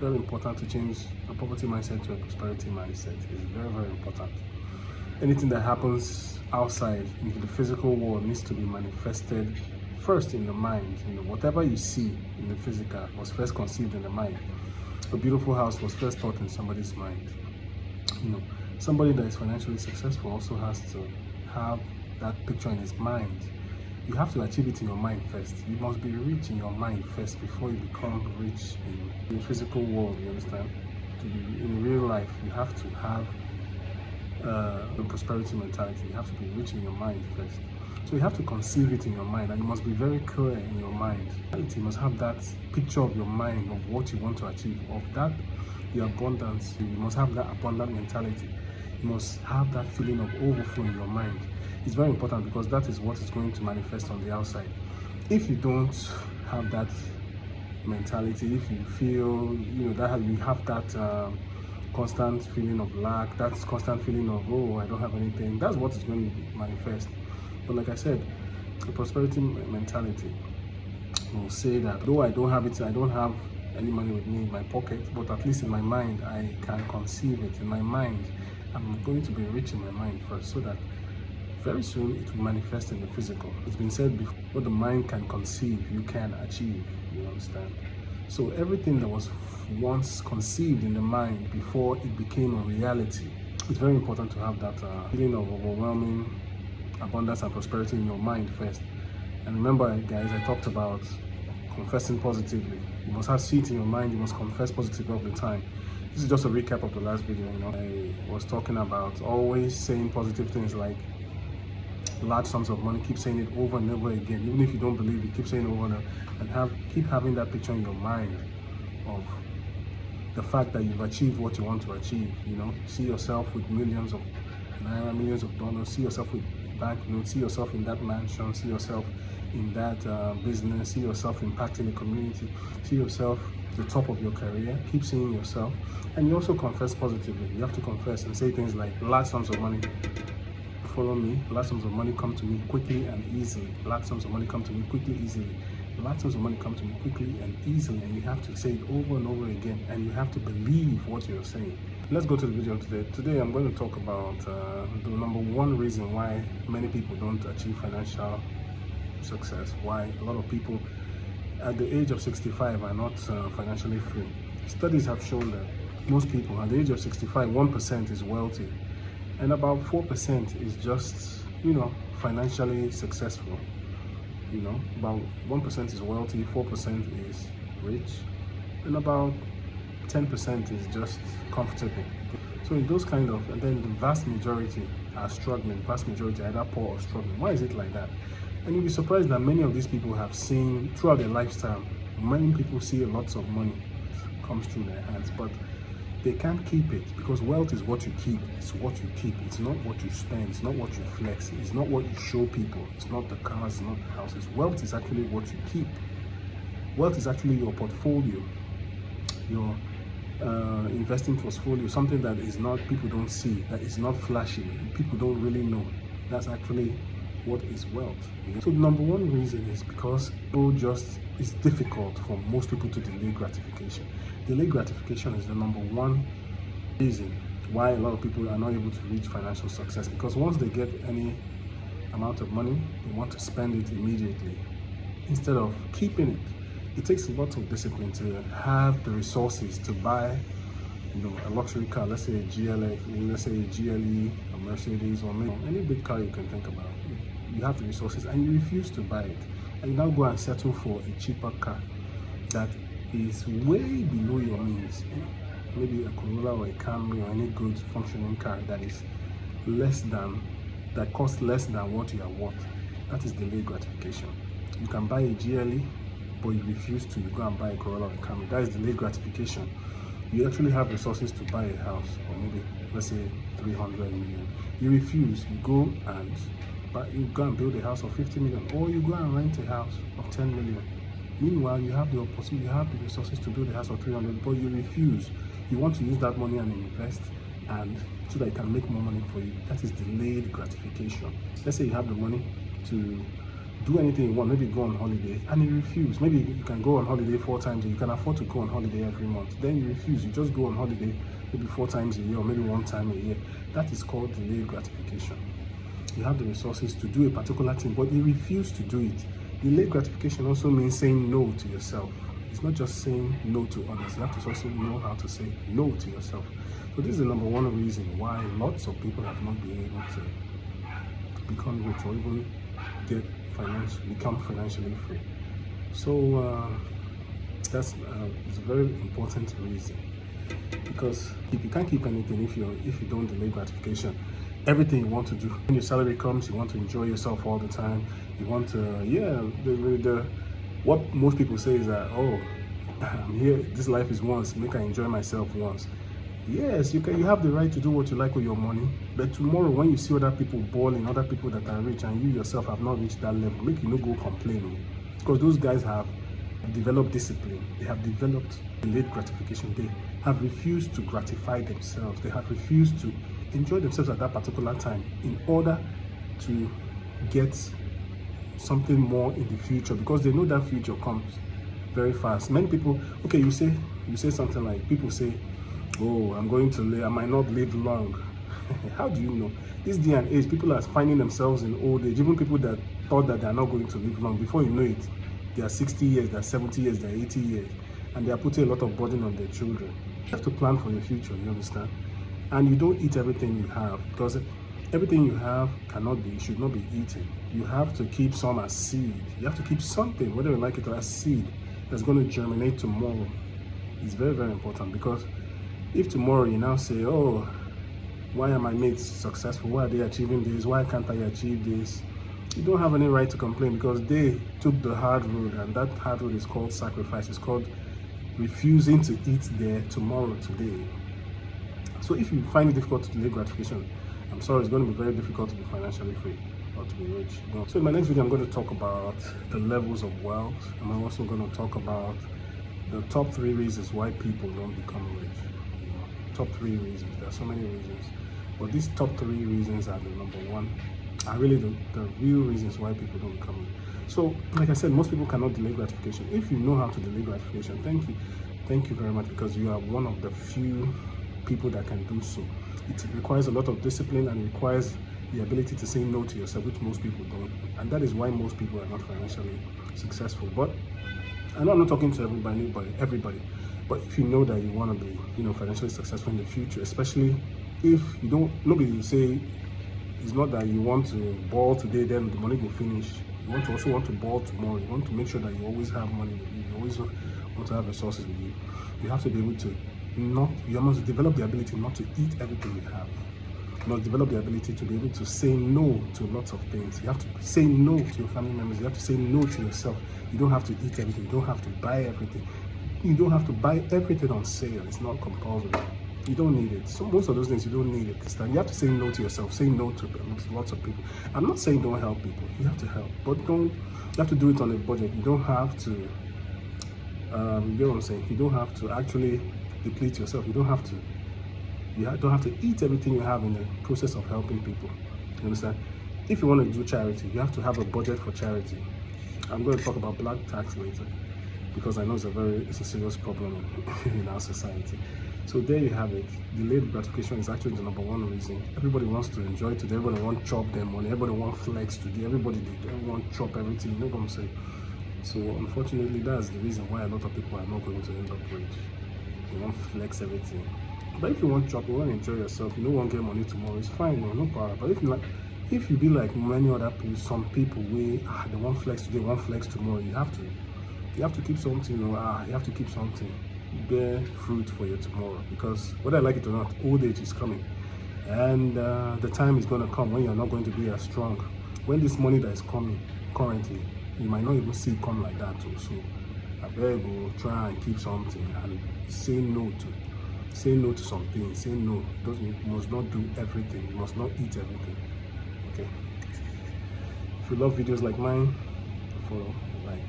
Very important to change a poverty mindset to a prosperity mindset. It's very, very important. Anything that happens outside into the physical world needs to be manifested first in the mind. Whatever you see in the physical was first conceived in the mind. A beautiful house was first thought in somebody's mind. Somebody that is financially successful also has to have that picture in his mind. You have to achieve it in your mind first. You must be rich in your mind first before you become rich in the physical world, you understand? In real life, you have to have the prosperity mentality. You have to be rich in your mind first. So you have to conceive it in your mind, and you must be very clear in your mind. You must have that picture of your mind of what you want to achieve, of that, the abundance. You must have that abundant mentality. You must have that feeling of overflow in your mind. It's very important because that is what is going to manifest on the outside. If you don't have that mentality, if you feel, that you have that constant feeling of lack, that constant feeling of, oh, I don't have anything, that's what is going to manifest. But like I said, the prosperity mentality will say that though I don't have it, I don't have any money with me in my pocket, but at least in my mind, I can conceive it. In my mind, I'm going to be rich in my mind first, so that very soon it will manifest in the physical. It's been said before, what the mind can conceive, you can achieve, you understand? So everything that was once conceived in the mind before it became a reality, it's very important to have that feeling of overwhelming abundance and prosperity in your mind first. And remember, guys, I talked about confessing positively. You must have seed in your mind, you must confess positively all the time. This is just a recap of the last video. I was talking about always saying positive things like large sums of money. Keep saying it over and over again. Even if you don't believe it, keep saying it over and keep having that picture in your mind of the fact that you've achieved what you want to achieve. See yourself with millions of naira, millions of dollars. See yourself with banknotes. See yourself in that mansion. See yourself in that business. See yourself impacting the community. See yourself at the top of your career. Keep seeing yourself, and you also confess positively. You have to confess and say things like large sums of money follow me, large sums of money come to me quickly and easily. Large sums of money come to me quickly, easily. Large sums of money come to me quickly and easily, and you have to say it over and over again, and you have to believe what you're saying. Let's go to the video today. Today I'm going to talk about the number one reason why many people don't achieve financial success, why a lot of people at the age of 65 are not financially free. Studies have shown that most people at the age of 65, 1% is wealthy, and about 4% is just, financially successful. About 1% is wealthy, 4% is rich, and about 10% is just comfortable. So in those and then the vast majority are struggling, vast majority are either poor or struggling. Why is it like that? And you'll be surprised that many of these people have seen, throughout their lifetime, many people see lots of money comes through their hands, but they can't keep it, because wealth is what you keep. It's what you keep. It's not what you spend. It's not what you flex. It's not what you show people. It's not the cars. It's not the houses. Wealth is actually what you keep. Wealth is actually your portfolio, your investing portfolio, something that is not, people don't see, that is not flashy, people don't really know. That's actually what is wealth. So the number one reason is because it's difficult for most people to delay gratification. Delay gratification is the number one reason why a lot of people are not able to reach financial success, because once they get any amount of money, they want to spend it immediately instead of keeping it. It takes a lot of discipline to have the resources to buy, a luxury car, let's say a GLX, let's say a GLE, a Mercedes, or maybe any big car you can think about. You have the resources and you refuse to buy it, and you now go and settle for a cheaper car that is way below your means. Maybe a Corolla or a Camry or any good functioning car that costs less than what you are worth. That is delayed gratification. You can buy a GLE, but you refuse to. You go and buy a Corolla or a Camry. That is delayed gratification. You actually have resources to buy a house, or maybe let's say 300 million. You refuse. You go and build a house of 50 million, or you go and rent a house of 10 million. Meanwhile, you have the opportunity, you have the resources to build a house of 300, but you refuse. You want to use that money and invest, and so that it can make more money for you. That is delayed gratification. Let's say you have the money to do anything you want, maybe go on holiday, and you refuse. Maybe you can go on holiday 4 times, you can afford to go on holiday every month. Then you refuse, you just go on holiday maybe 4 times a year or maybe 1 time a year. That is called delayed gratification. You have the resources to do a particular thing, but you refuse to do it. Delayed gratification also means saying no to yourself. It's not just saying no to others. You have to also know how to say no to yourself. So this is the number one reason why lots of people have not been able to become rich or even become financially free. So that's it's a very important reason, because if you can't keep anything if you don't delay gratification. Everything you want to do, when your salary comes, you want to enjoy yourself all the time. You want to, what most people say is that, oh, I'm here, this life is once, make I enjoy myself once. Yes, you have the right to do what you like with your money, but tomorrow when you see other people balling, other people that are rich, and you yourself have not reached that level, make you no go complain, because those guys have developed discipline, they have developed delayed gratification, they have refused to gratify themselves, they have refused to enjoy themselves at that particular time in order to get something more in the future, because they know that future comes very fast. Many people, okay, you say something like, people say, oh, I might not live long. How do you know? This day and age, people are finding themselves in old age. Even people that thought that they are not going to live long, before you know it, they are 60 years, they are 70 years, they are 80 years, and they are putting a lot of burden on their children. You have to plan for your future, you understand? And you don't eat everything you have, because everything you have should not be eaten. You have to keep some as seed. You have to keep something, whether you like it or as seed, that's going to germinate tomorrow. It's very, very important, because if tomorrow you now say, oh, why are my mates successful? Why are they achieving this? Why can't I achieve this? You don't have any right to complain, because they took the hard road, and that hard road is called sacrifice. It's called refusing to eat their tomorrow today. So if you find it difficult to delay gratification, I'm sorry, it's going to be very difficult to be financially free or to be rich. So in my next video, I'm going to talk about the levels of wealth, and I'm also going to talk about the top 3 reasons why people don't become rich. Top 3 reasons. There are so many reasons, but these top 3 reasons are the number one, are really the real reasons why people don't become rich. So like I said, most people cannot delay gratification. If you know how to delay gratification, thank you very much, because you are one of the few people that can do so. It requires a lot of discipline and requires the ability to say no to yourself, which most people don't, and that is why most people are not financially successful. But I know I'm not talking to everybody, but if you know that you want to be, financially successful in the future, especially if you don't, nobody say it's not that you want to ball today, then the money will finish. You also want to ball tomorrow. You want to make sure that you always have money with you. You always want to have resources with you. You have to be able to you must develop the ability not to eat everything you have. You must develop the ability to be able to say no to lots of things. You have to say no to your family members. You have to say no to yourself. You don't have to eat everything. You don't have to buy everything. You don't have to buy everything on sale. It's not compulsory. You don't need it. So most of those things, you don't need it. You have to say no to yourself. Say no to lots of people. I'm not saying don't help people. You have to help, but you have to do it on a budget. You don't have to, you get what I'm saying? You don't have to actually deplete yourself. You don't have to eat everything you have in the process of helping people. You understand? If you want to do charity, you have to have a budget for charity. I'm going to talk about black tax later, because I know it's a serious problem in our society. So there you have it. Delayed gratification is actually the number one reason. Everybody wants to enjoy today. Everybody wants to chop their money. Everybody wants flex today. Everybody want to chop everything. You know what I'm saying? So unfortunately, that's the reason why a lot of people are not going to end up rich. You want to flex everything. But if you want to chop, you want to enjoy yourself, you don't want to get money tomorrow, it's fine, no problem. But if you be like many other people, some people they want flex today, want flex tomorrow, you have to keep something, you have to keep something, bear fruit for your tomorrow, because whether I like it or not, old age is coming, and the time is going to come when you're not going to be as strong. When this money that is coming currently, you might not even see it come like that too. So I better go try and keep something and say no to some things. Say no. You must not do everything. You must not eat everything. Okay. If you love videos like mine, follow, like,